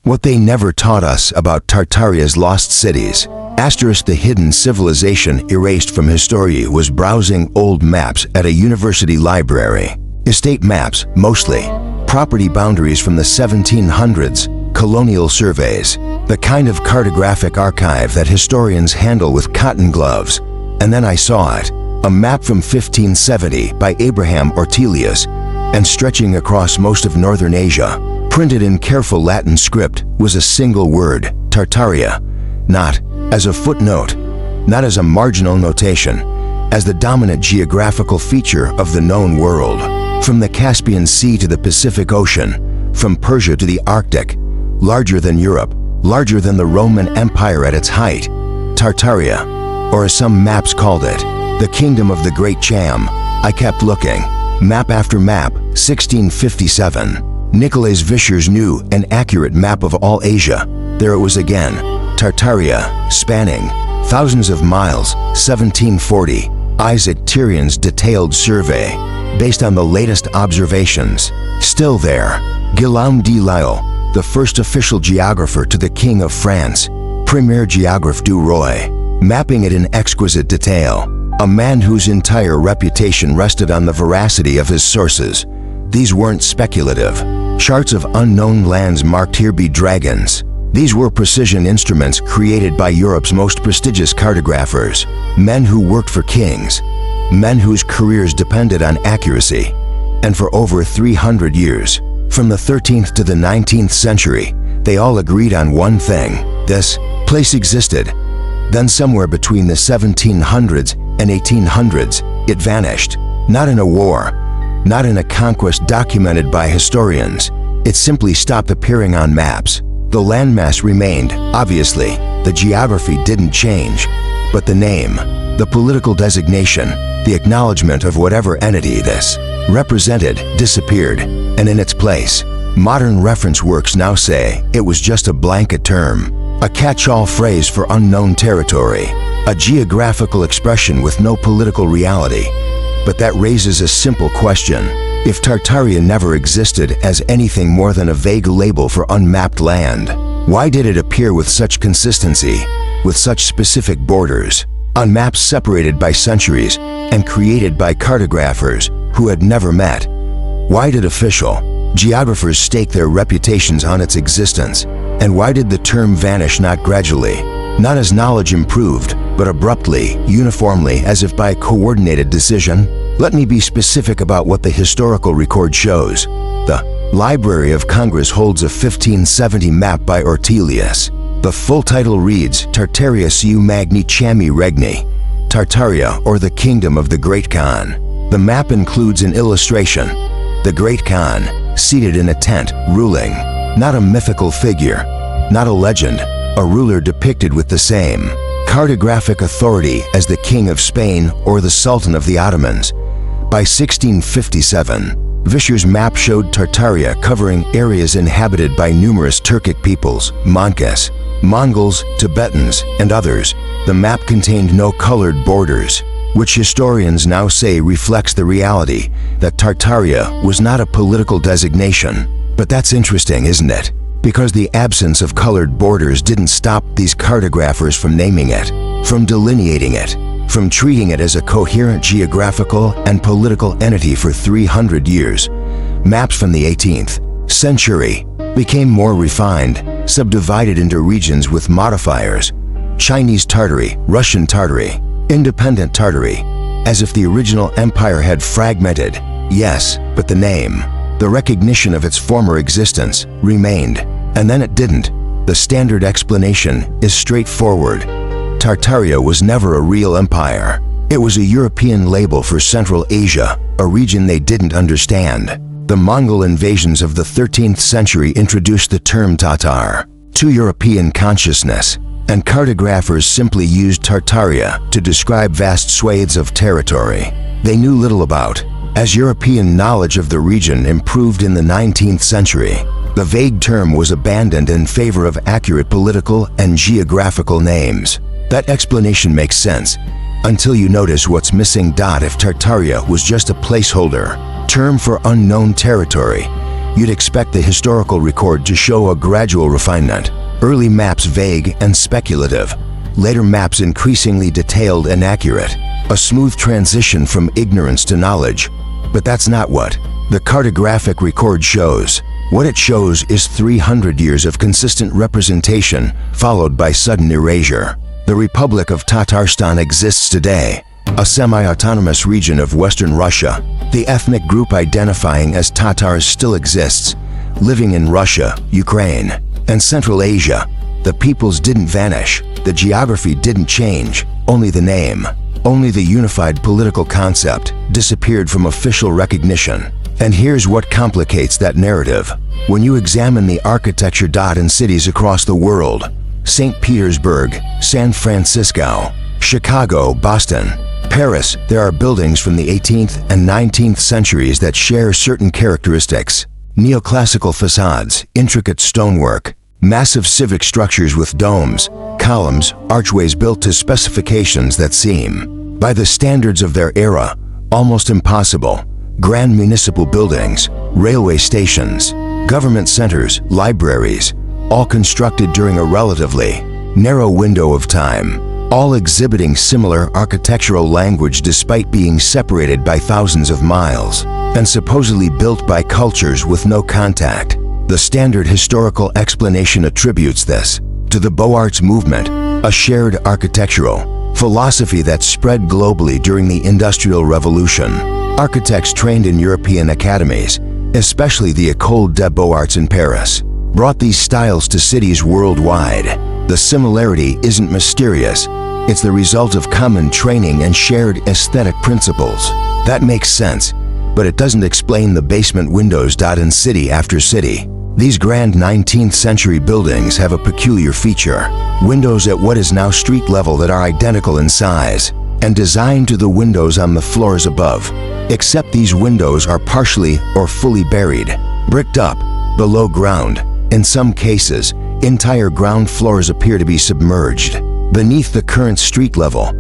What they never taught us about Tartaria's lost cities. The hidden civilization erased from history was browsing old maps at a university library. Estate maps, mostly. Property boundaries from the 1700s, colonial surveys, the kind of cartographic archive that historians handle with cotton gloves. And then I saw it, a map from 1570 by Abraham Ortelius, and stretching across most of northern Asia, printed in careful Latin script, was a single word, Tartaria, not as a footnote, not as a marginal notation, as the dominant geographical feature of the known world. From the Caspian Sea to the Pacific Ocean, from Persia to the Arctic, larger than Europe, larger than the Roman Empire at its height, Tartaria, or as some maps called it, the kingdom of the Great Cham. I kept looking, map after map, 1657. Nicolas Visscher's new and accurate map of all Asia. There it was again, Tartaria, spanning thousands of miles, 1740. Isaac Tyrion's detailed survey, based on the latest observations. Still there, Guillaume de Lisle, the first official geographer to the King of France, Premier Géographe du Roi, mapping it in exquisite detail. A man whose entire reputation rested on the veracity of his sources. These weren't speculative. Charts of unknown lands marked here be dragons. These were precision instruments created by Europe's most prestigious cartographers, men who worked for kings, men whose careers depended on accuracy. And for over 300 years, from the 13th to the 19th century, they all agreed on one thing: this place existed. Then somewhere between the 1700s and 1800s, it vanished. Not in a war, not in a conquest documented by historians. It simply stopped appearing on maps. The landmass remained, obviously. The geography didn't change. But the name, the political designation, the acknowledgement of whatever entity this represented disappeared. And in its place, modern reference works now say it was just a blanket term, a catch-all phrase for unknown territory, a geographical expression with no political reality. But that raises a simple question. If Tartaria never existed as anything more than a vague label for unmapped land, why did it appear with such consistency, with such specific borders, on maps separated by centuries and created by cartographers who had never met? Why did official geographers stake their reputations on its existence? And why did the term vanish not gradually, not as knowledge improved, but abruptly, uniformly, as if by coordinated decision? Let me be specific about what the historical record shows. The Library of Congress holds a 1570 map by Ortelius. The full title reads Tartaria seu magni chami regni, Tartaria, or the Kingdom of the Great Khan. The map includes an illustration. The Great Khan, seated in a tent, ruling. Not a mythical figure, not a legend, a ruler depicted with the same cartographic authority as the King of Spain or the Sultan of the Ottomans. By 1657, Visscher's map showed Tartaria covering areas inhabited by numerous Turkic peoples, Mongols, Tibetans, and others. The map contained no colored borders, which historians now say reflects the reality that Tartaria was not a political designation. But that's interesting, isn't it? Because the absence of colored borders didn't stop these cartographers from naming it, from delineating it, from treating it as a coherent geographical and political entity for 300 years. Maps from the 18th century became more refined, subdivided into regions with modifiers: Chinese Tartary, Russian Tartary, independent Tartary, as if the original empire had fragmented. Yes, but the name, the recognition of its former existence, remained. And then it didn't. The standard explanation is straightforward. Tartaria was never a real empire. It was a European label for Central Asia, a region they didn't understand. The Mongol invasions of the 13th century introduced the term Tatar to European consciousness, and cartographers simply used Tartaria to describe vast swathes of territory they knew little about. As European knowledge of the region improved in the 19th century, the vague term was abandoned in favor of accurate political and geographical names. That explanation makes sense, until you notice what's missing. If Tartaria was just a placeholder term for unknown territory, you'd expect the historical record to show a gradual refinement. Early maps vague and speculative, later maps increasingly detailed and accurate. A smooth transition from ignorance to knowledge. But that's not what the cartographic record shows. What it shows is 300 years of consistent representation, followed by sudden erasure. The Republic of Tatarstan exists today, a semi-autonomous region of Western Russia. The ethnic group identifying as Tatars still exists, living in Russia, Ukraine, and Central Asia. The peoples didn't vanish, the geography didn't change, only the name, only the unified political concept disappeared from official recognition. And here's what complicates that narrative. When you examine the architecture in cities across the world, St. Petersburg, San Francisco, Chicago, Boston, Paris, there are buildings from the 18th and 19th centuries that share certain characteristics. Neoclassical facades, intricate stonework, massive civic structures with domes, columns, archways built to specifications that seem, by the standards of their era, almost impossible. Grand municipal buildings, railway stations, government centers, libraries, all constructed during a relatively narrow window of time, all exhibiting similar architectural language despite being separated by thousands of miles, and supposedly built by cultures with no contact. The standard historical explanation attributes this to the Beaux Arts movement, a shared architectural philosophy that spread globally during the Industrial Revolution. Architects trained in European academies, especially the École des Beaux-Arts in Paris, brought these styles to cities worldwide. The similarity isn't mysterious, it's the result of common training and shared aesthetic principles. That makes sense, but it doesn't explain the basement windows in city after city. These grand 19th century buildings have a peculiar feature: windows at what is now street level that are identical in size and designed to the windows on the floors above, except these windows are partially or fully buried, bricked up, below ground. In some cases, entire ground floors appear to be submerged beneath the current street level,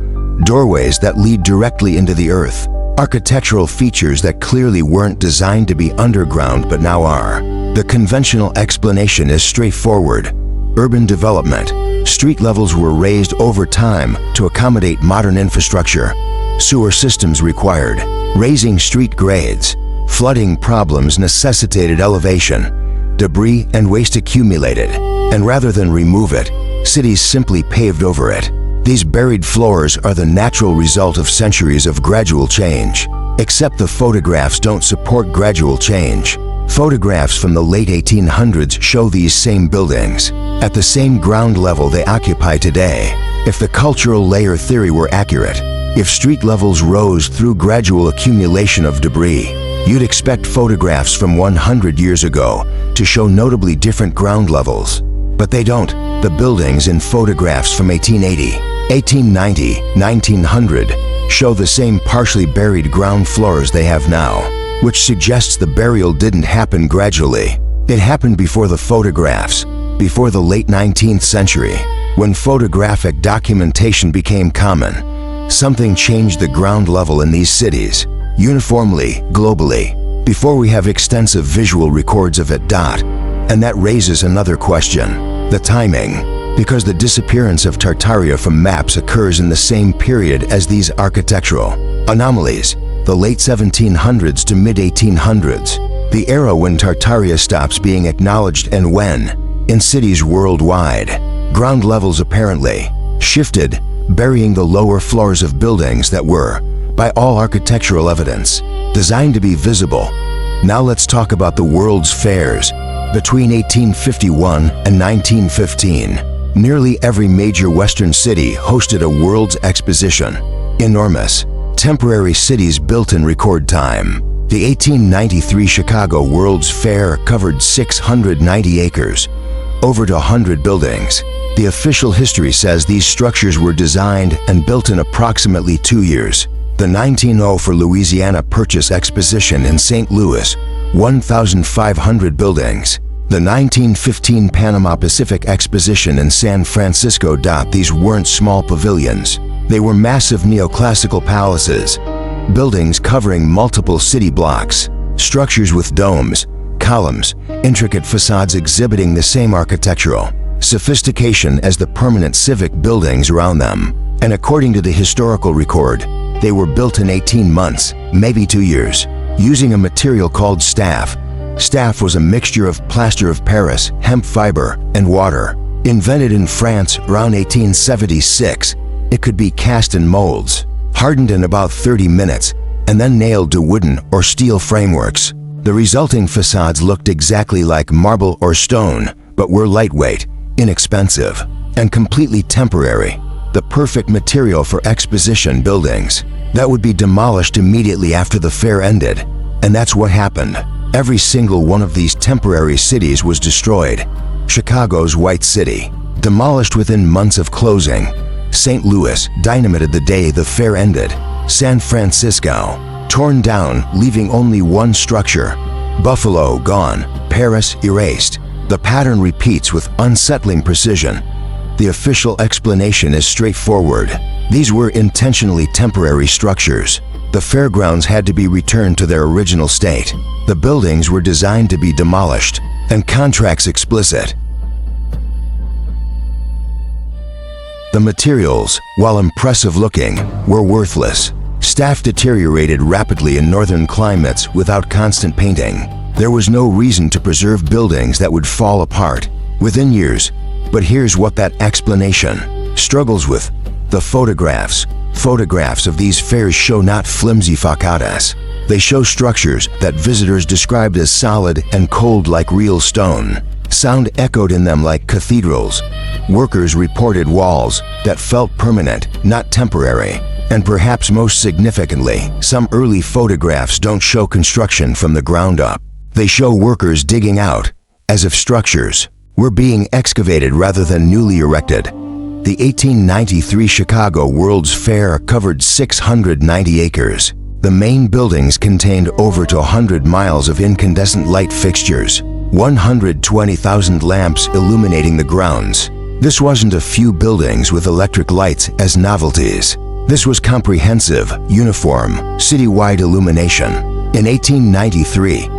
doorways that lead directly into the earth, architectural features that clearly weren't designed to be underground but now are. The conventional explanation is straightforward: urban development. Street levels were raised over time to accommodate modern infrastructure. Sewer systems required raising street grades. Flooding problems necessitated elevation. Debris and waste accumulated, and rather than remove it, cities simply paved over it. These buried floors are the natural result of centuries of gradual change. Except the photographs don't support gradual change. Photographs from the late 1800s show these same buildings at the same ground level they occupy today. If the cultural layer theory were accurate, if street levels rose through gradual accumulation of debris, you'd expect photographs from 100 years ago to show notably different ground levels. But they don't. The buildings in photographs from 1880, 1890, 1900 show the same partially buried ground floors they have now, which suggests the burial didn't happen gradually. It happened before the photographs, before the late 19th century, when photographic documentation became common. Something changed the ground level in these cities, uniformly, globally, before we have extensive visual records of it. And that raises another question: the timing. Because the disappearance of Tartaria from maps occurs in the same period as these architectural anomalies, the late 1700s to mid-1800s, the era when Tartaria stops being acknowledged and when, in cities worldwide, ground levels apparently shifted, burying the lower floors of buildings that were, by all architectural evidence, designed to be visible. Now let's talk about the world's fairs. Between 1851 and 1915, nearly every major Western city hosted a World's Exposition. Enormous, temporary cities built in record time. The 1893 Chicago World's Fair covered 690 acres, over 100 buildings. The official history says these structures were designed and built in approximately 2 years. The 1904 Louisiana Purchase Exposition in St. Louis, 1,500 buildings. The 1915 Panama Pacific Exposition in San Francisco. These weren't small pavilions. They were massive neoclassical palaces, buildings covering multiple city blocks, structures with domes, columns, intricate facades exhibiting the same architectural sophistication as the permanent civic buildings around them. And according to the historical record, they were built in 18 months, maybe 2 years, using a material called staff. Staff was a mixture of plaster of Paris, hemp fiber, and water. Invented in France around 1876, it could be cast in molds, hardened in about 30 minutes, and then nailed to wooden or steel frameworks. The resulting facades looked exactly like marble or stone, but were lightweight, inexpensive, and completely temporary. The perfect material for exposition buildings that would be demolished immediately after the fair ended. And that's what happened. Every single one of these temporary cities was destroyed. Chicago's White City, demolished within months of closing. St. Louis, dynamited the day the fair ended. San Francisco, torn down, leaving only one structure. Buffalo, gone. Paris, erased. The pattern repeats with unsettling precision. The official explanation is straightforward. These were intentionally temporary structures. The fairgrounds had to be returned to their original state. The buildings were designed to be demolished, and contracts explicit. The materials, while impressive looking, were worthless. Staff deteriorated rapidly in northern climates without constant painting. There was no reason to preserve buildings that would fall apart within years. But here's what that explanation struggles with. The photographs. Photographs of these fairs show not flimsy facadas. They show structures that visitors described as solid and cold like real stone. Sound echoed in them like cathedrals. Workers reported walls that felt permanent, not temporary. And perhaps most significantly, some early photographs don't show construction from the ground up. They show workers digging out, as if structures were being excavated rather than newly erected. The 1893 Chicago World's Fair covered 690 acres. The main buildings contained over 100 miles of incandescent light fixtures, 120,000 lamps illuminating the grounds. This wasn't a few buildings with electric lights as novelties. This was comprehensive, uniform, citywide illumination. In 1893,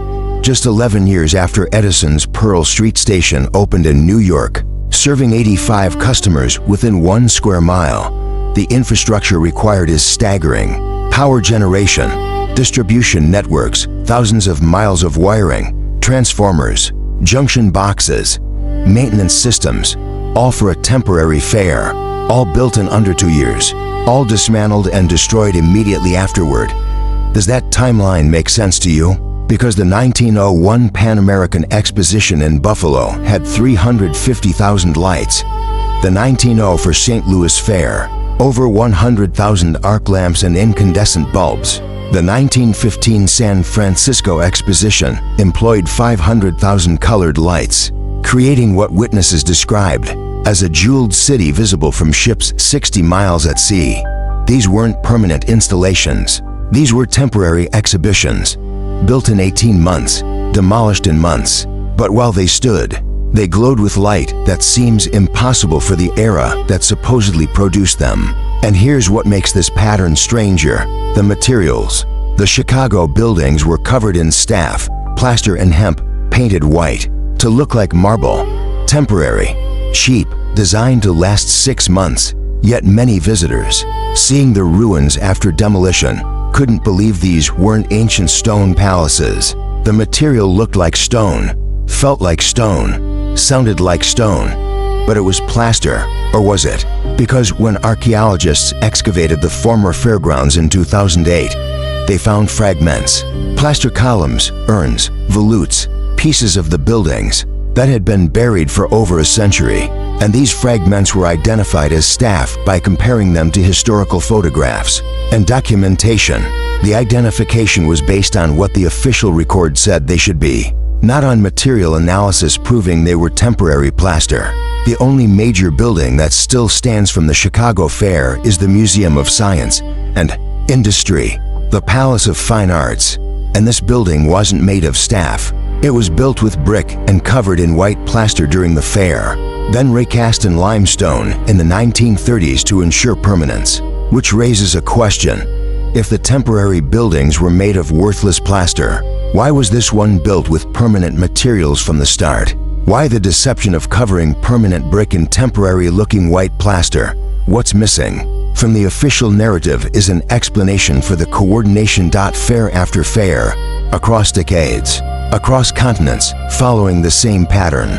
just 11 years after Edison's Pearl Street Station opened in New York, serving 85 customers within 1 square mile, the infrastructure required is staggering. Power generation, distribution networks, thousands of miles of wiring, transformers, junction boxes, maintenance systems, all for a temporary fair, all built in under 2 years, all dismantled and destroyed immediately afterward. Does that timeline make sense to you? Because the 1901 Pan American Exposition in Buffalo had 350,000 lights. The 1900 for St. Louis Fair, over 100,000 arc lamps and incandescent bulbs. The 1915 San Francisco Exposition employed 500,000 colored lights, creating what witnesses described as a jeweled city visible from ships 60 miles at sea. These weren't permanent installations. These were temporary exhibitions, built in 18 months, demolished in months. But while they stood, they glowed with light that seems impossible for the era that supposedly produced them. And here's what makes this pattern stranger: the materials. The Chicago buildings were covered in staff, plaster and hemp, painted white, to look like marble. Temporary, cheap, designed to last 6 months. Yet many visitors, seeing the ruins after demolition, couldn't believe these weren't ancient stone palaces. The material looked like stone, felt like stone, sounded like stone, but it was plaster, or was it? Because when archaeologists excavated the former fairgrounds in 2008, they found fragments, plaster columns, urns, volutes, pieces of the buildings that had been buried for over a century. And these fragments were identified as staff by comparing them to historical photographs and documentation. The identification was based on what the official record said they should be, not on material analysis proving they were temporary plaster. The only major building that still stands from the Chicago Fair is the Museum of Science and Industry, the Palace of Fine Arts. And this building wasn't made of staff. It was built with brick and covered in white plaster during the fair, then recast in limestone in the 1930s to ensure permanence. Which raises a question: if the temporary buildings were made of worthless plaster, Why was this one built with permanent materials from the start? Why the deception of covering permanent brick in temporary-looking white plaster? What's missing? From the official narrative is an explanation for the coordination. Fair after fair, across decades, across continents, following the same pattern.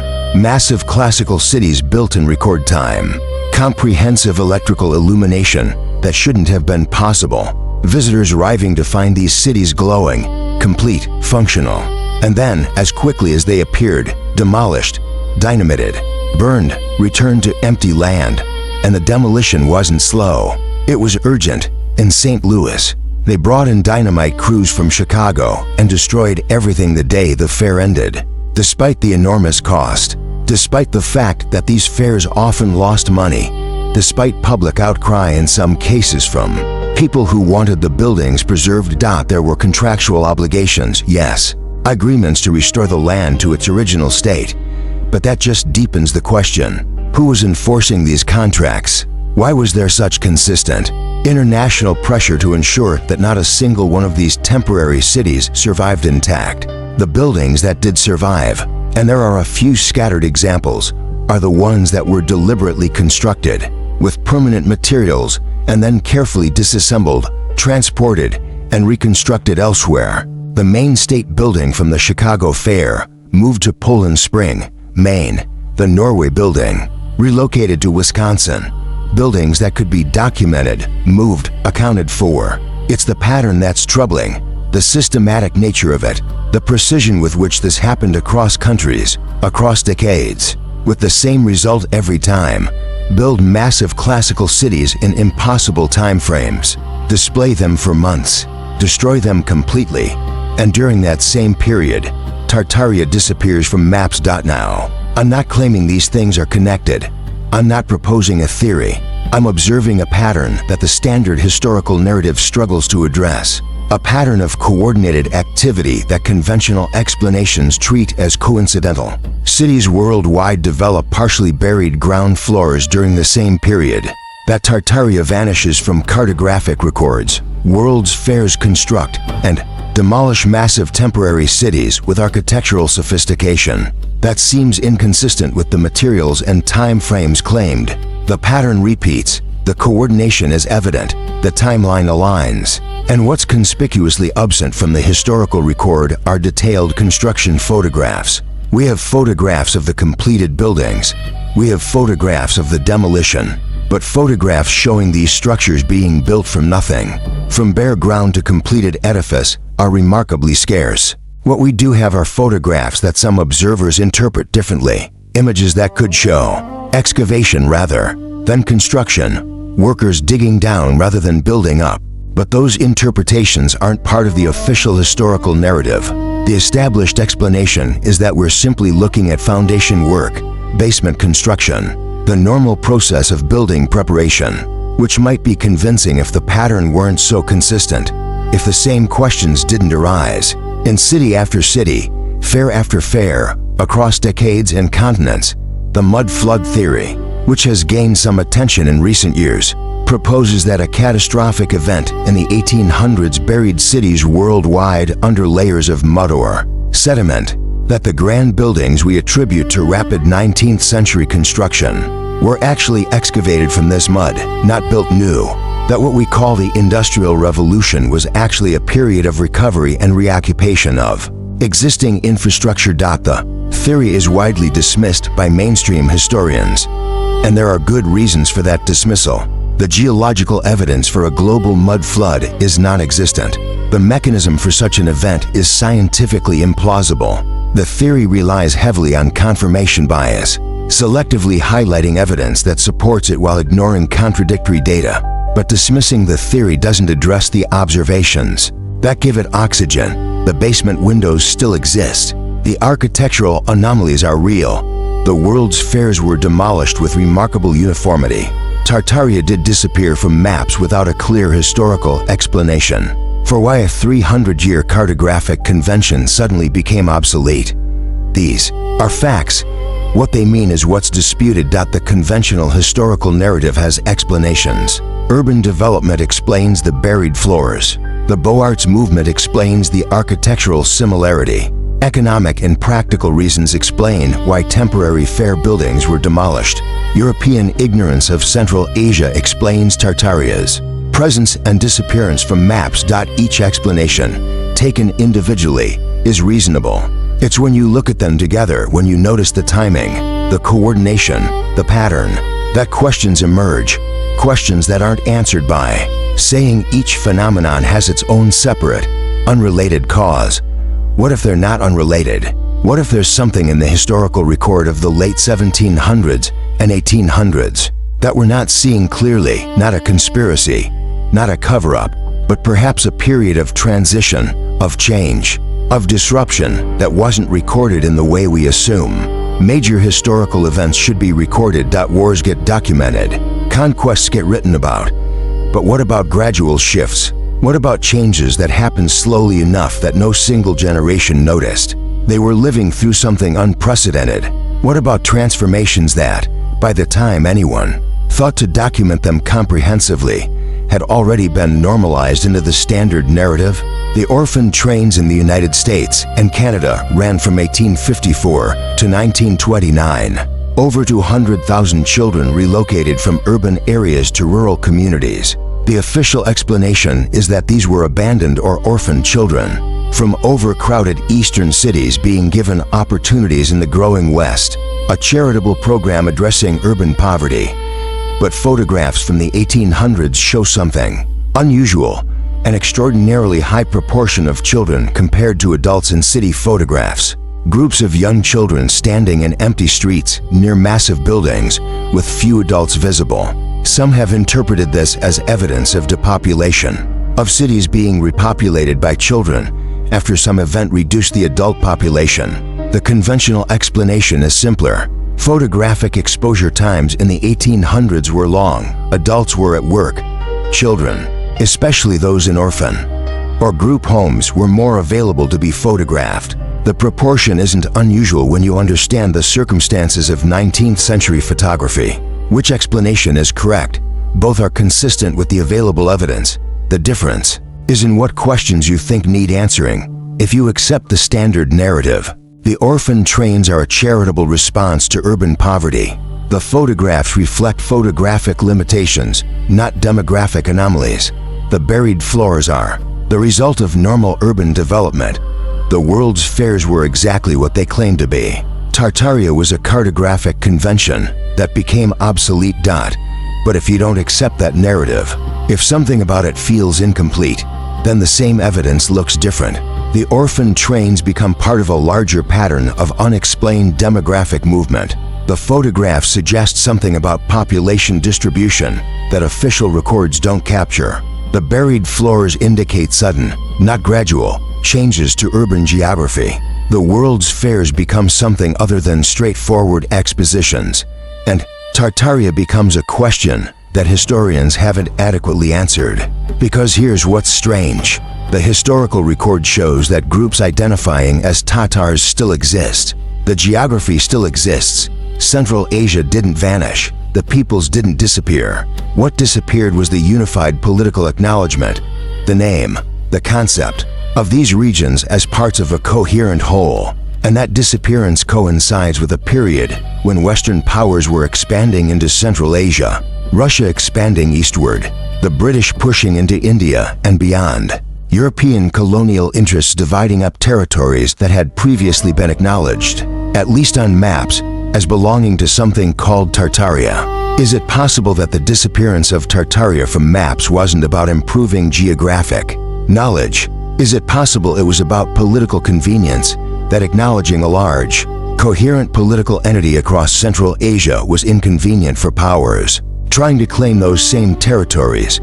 Massive classical cities built in record time. Comprehensive electrical illumination that shouldn't have been possible. Visitors arriving to find these cities glowing, complete, functional. And then, as quickly as they appeared, demolished, dynamited, burned, returned to empty land. And the demolition wasn't slow. It was urgent. In St. Louis, they brought in dynamite crews from Chicago and destroyed everything the day the fair ended. Despite the enormous cost, despite the fact that these fairs often lost money, despite public outcry in some cases from people who wanted the buildings preserved. There were contractual obligations, yes, agreements to restore the land to its original state. But that just deepens the question. Who was enforcing these contracts? Why was there such consistent international pressure to ensure that not a single one of these temporary cities survived intact? The buildings that did survive, and there are a few scattered examples, are the ones that were deliberately constructed with permanent materials and then carefully disassembled, transported, and reconstructed elsewhere. The main state building from the Chicago Fair moved to Poland Spring, Maine. The Norway building relocated to Wisconsin. Buildings that could be documented, moved, accounted for. It's the pattern that's troubling, the systematic nature of it, the precision with which this happened across countries, across decades, with the same result every time. Build massive classical cities in impossible timeframes, display them for months, destroy them completely, and during that same period, Tartaria disappears from maps. Now, I'm not claiming these things are connected. I'm not proposing a theory. I'm observing a pattern that the standard historical narrative struggles to address. A pattern of coordinated activity that conventional explanations treat as coincidental. Cities worldwide develop partially buried ground floors during the same period. That Tartaria vanishes from cartographic records. World's fairs construct and demolish massive temporary cities with architectural sophistication. That seems inconsistent with the materials and time frames claimed. The pattern repeats, the coordination is evident, the timeline aligns. And what's conspicuously absent from the historical record are detailed construction photographs. We have photographs of the completed buildings. We have photographs of the demolition. But photographs showing these structures being built from nothing, from bare ground to completed edifice, are remarkably scarce. What we do have are photographs that some observers interpret differently, images that could show excavation rather than construction, workers digging down rather than building up. But those interpretations aren't part of the official historical narrative. The established explanation is that we're simply looking at foundation work, basement construction, the normal process of building preparation, which might be convincing if the pattern weren't so consistent, if the same questions didn't arise. In city after city, fair after fair, across decades and continents, the mud flood theory, which has gained some attention in recent years, proposes that a catastrophic event in the 1800s buried cities worldwide under layers of mud or sediment, that the grand buildings we attribute to rapid 19th century construction were actually excavated from this mud, not built new, that what we call the Industrial Revolution was actually a period of recovery and reoccupation of existing infrastructure. The theory is widely dismissed by mainstream historians, and there are good reasons for that dismissal. The geological evidence for a global mud flood is non-existent. The mechanism for such an event is scientifically implausible. The theory relies heavily on confirmation bias, selectively highlighting evidence that supports it while ignoring contradictory data. But dismissing the theory doesn't address the observations that give it oxygen. The basement windows still exist. The architectural anomalies are real. The world's fairs were demolished with remarkable uniformity. Tartaria did disappear from maps without a clear historical explanation for why a 300-year cartographic convention suddenly became obsolete. These are facts. What they mean is what's disputed. The conventional historical narrative has explanations. Urban development explains the buried floors. The Beaux-Arts movement explains the architectural similarity. Economic and practical reasons explain why temporary fair buildings were demolished. European ignorance of Central Asia explains Tartaria's presence and disappearance from maps. Each explanation, taken individually, is reasonable. It's when you look at them together when you notice the timing, the coordination, the pattern, that questions emerge, questions that aren't answered by saying each phenomenon has its own separate, unrelated cause. What if they're not unrelated? What if there's something in the historical record of the late 1700s and 1800s that we're not seeing clearly, not a conspiracy, not a cover-up, but perhaps a period of transition, of change, of disruption that wasn't recorded in the way we assume? Major historical events should be recorded. Wars get documented, conquests get written about. But what about gradual shifts? What about changes that happened slowly enough that no single generation noticed? They were living through something unprecedented. What about transformations that, by the time anyone thought to document them comprehensively, had already been normalized into the standard narrative? The orphan trains in the United States and Canada ran from 1854 to 1929. Over 200,000 children relocated from urban areas to rural communities. The official explanation is that these were abandoned or orphaned children from overcrowded eastern cities being given opportunities in the growing West, a charitable program addressing urban poverty. But photographs from the 1800s show something unusual, an extraordinarily high proportion of children compared to adults in city photographs. Groups of young children standing in empty streets near massive buildings with few adults visible. Some have interpreted this as evidence of depopulation, of cities being repopulated by children after some event reduced the adult population. The conventional explanation is simpler. Photographic exposure times in the 1800s were long. Adults were at work. Children, especially those in orphan or group homes, were more available to be photographed. The proportion isn't unusual when you understand the circumstances of 19th century photography. Which explanation is correct? Both are consistent with the available evidence. The difference is in what questions you think need answering. If you accept the standard narrative, the orphan trains are a charitable response to urban poverty. The photographs reflect photographic limitations, not demographic anomalies. The buried floors are the result of normal urban development. The world's fairs were exactly what they claimed to be. Tartaria was a cartographic convention that became obsolete. But if you don't accept that narrative, if something about it feels incomplete, then the same evidence looks different. The orphan trains become part of a larger pattern of unexplained demographic movement. The photographs suggest something about population distribution that official records don't capture. The buried floors indicate sudden, not gradual, changes to urban geography. The world's fairs become something other than straightforward expositions, and Tartaria becomes a question that historians haven't adequately answered. Because here's what's strange. The historical record shows that groups identifying as Tatars still exist. The geography still exists. Central Asia didn't vanish. The peoples didn't disappear. What disappeared was the unified political acknowledgement, the name, the concept of these regions as parts of a coherent whole. And that disappearance coincides with a period when Western powers were expanding into Central Asia, Russia expanding eastward, the British pushing into India and beyond, European colonial interests dividing up territories that had previously been acknowledged, at least on maps, as belonging to something called Tartaria. Is it possible that the disappearance of Tartaria from maps wasn't about improving geographic knowledge? Is it possible it was about political convenience, that acknowledging a large, coherent political entity across Central Asia was inconvenient for powers trying to claim those same territories?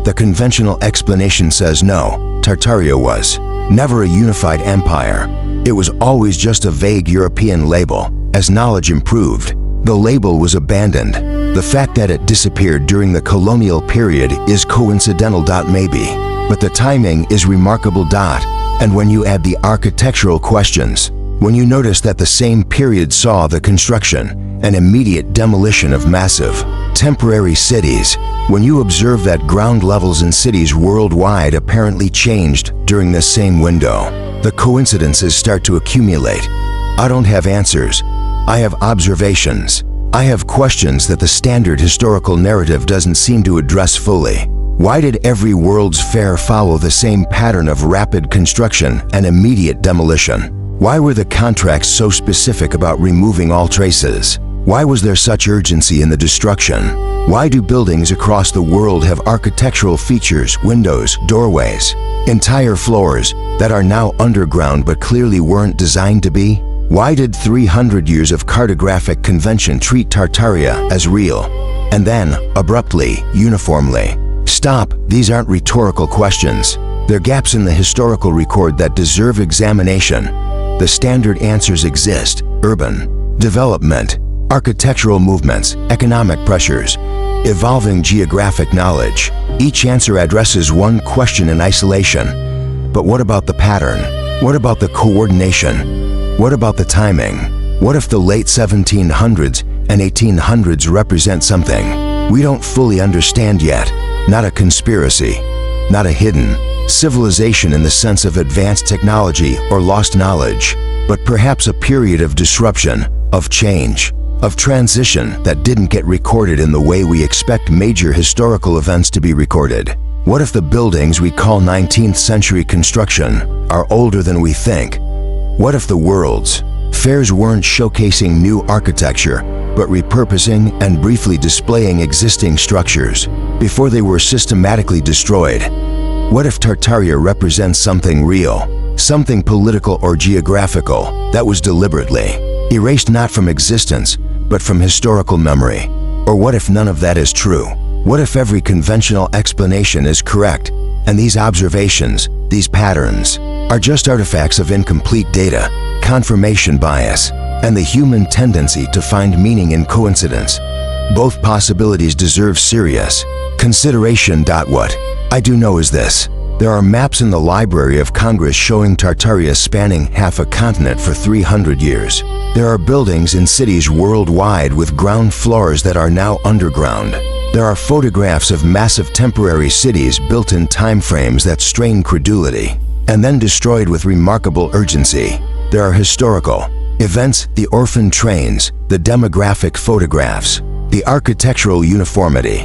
The conventional explanation says no, Tartaria was never a unified empire. It was always just a vague European label. As knowledge improved, the label was abandoned. The fact that it disappeared during the colonial period is coincidental. Maybe, but the timing is remarkable. And when you add the architectural questions, when you notice that the same period saw the construction and immediate demolition of massive, temporary cities, When you observe that ground levels in cities worldwide apparently changed during this same window, the coincidences start to accumulate. I don't have answers. I have observations. I have questions that the standard historical narrative doesn't seem to address fully. Why did every World's Fair follow the same pattern of rapid construction and immediate demolition? Why were the contracts so specific about removing all traces? Why was there such urgency in the destruction? Why do buildings across the world have architectural features, windows, doorways, entire floors that are now underground but clearly weren't designed to be? Why did 300 years of cartographic convention treat Tartaria as real, and then, abruptly, uniformly, stop? These aren't rhetorical questions. They're gaps in the historical record that deserve examination. The standard answers exist: urban development, architectural movements, economic pressures, evolving geographic knowledge. Each answer addresses one question in isolation. But what about the pattern? What about the coordination? What about the timing? What if the late 1700s and 1800s represent something we don't fully understand yet? Not a conspiracy, not a hidden civilization in the sense of advanced technology or lost knowledge, but perhaps a period of disruption, of change, of transition that didn't get recorded in the way we expect major historical events to be recorded. What if the buildings we call 19th century construction are older than we think? What if the World's Fairs weren't showcasing new architecture, but repurposing and briefly displaying existing structures before they were systematically destroyed? What if Tartaria represents something real, something political or geographical that was deliberately erased not from existence, but from historical memory? Or what if none of that is true? What if every conventional explanation is correct, and these observations, these patterns, are just artifacts of incomplete data, confirmation bias, and the human tendency to find meaning in coincidence? Both possibilities deserve serious consideration. What I do know is this: there are maps in the Library of Congress showing Tartaria spanning half a continent for 300 years. There are buildings in cities worldwide with ground floors that are now underground. There are photographs of massive temporary cities built in timeframes that strain credulity, and then destroyed with remarkable urgency. There are historical events, the orphan trains, the demographic photographs, the architectural uniformity,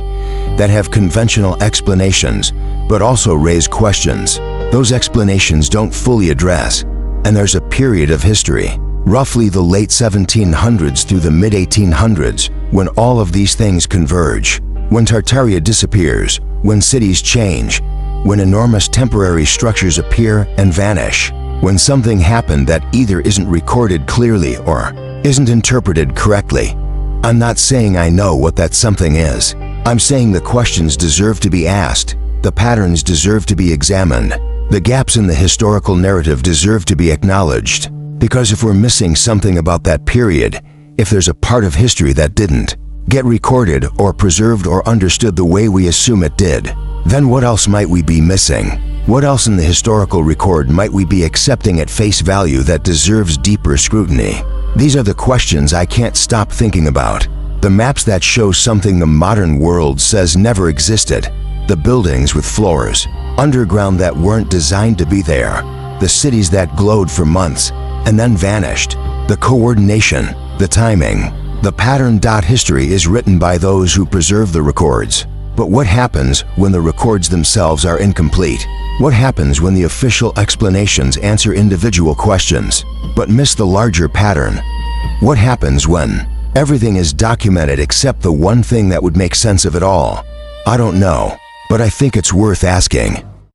that have conventional explanations, but also raise questions. Those explanations don't fully address, and there's a period of history, roughly the late 1700s through the mid-1800s, when all of these things converge. When Tartaria disappears, when cities change, when enormous temporary structures appear and vanish, when something happened that either isn't recorded clearly or isn't interpreted correctly. I'm not saying I know what that something is. I'm saying the questions deserve to be asked, the patterns deserve to be examined, the gaps in the historical narrative deserve to be acknowledged. Because if we're missing something about that period, if there's a part of history that didn't get recorded or preserved or understood the way we assume it did, then what else might we be missing? What else in the historical record might we be accepting at face value that deserves deeper scrutiny? These are the questions I can't stop thinking about. The maps that show something the modern world says never existed. The buildings with floors underground that weren't designed to be there. The cities that glowed for months and then vanished. The coordination, the timing, the pattern. History is written by those who preserve the records. But what happens when the records themselves are incomplete? What happens when the official explanations answer individual questions, but miss the larger pattern? What happens when everything is documented except the one thing that would make sense of it all? I don't know, but I think it's worth asking.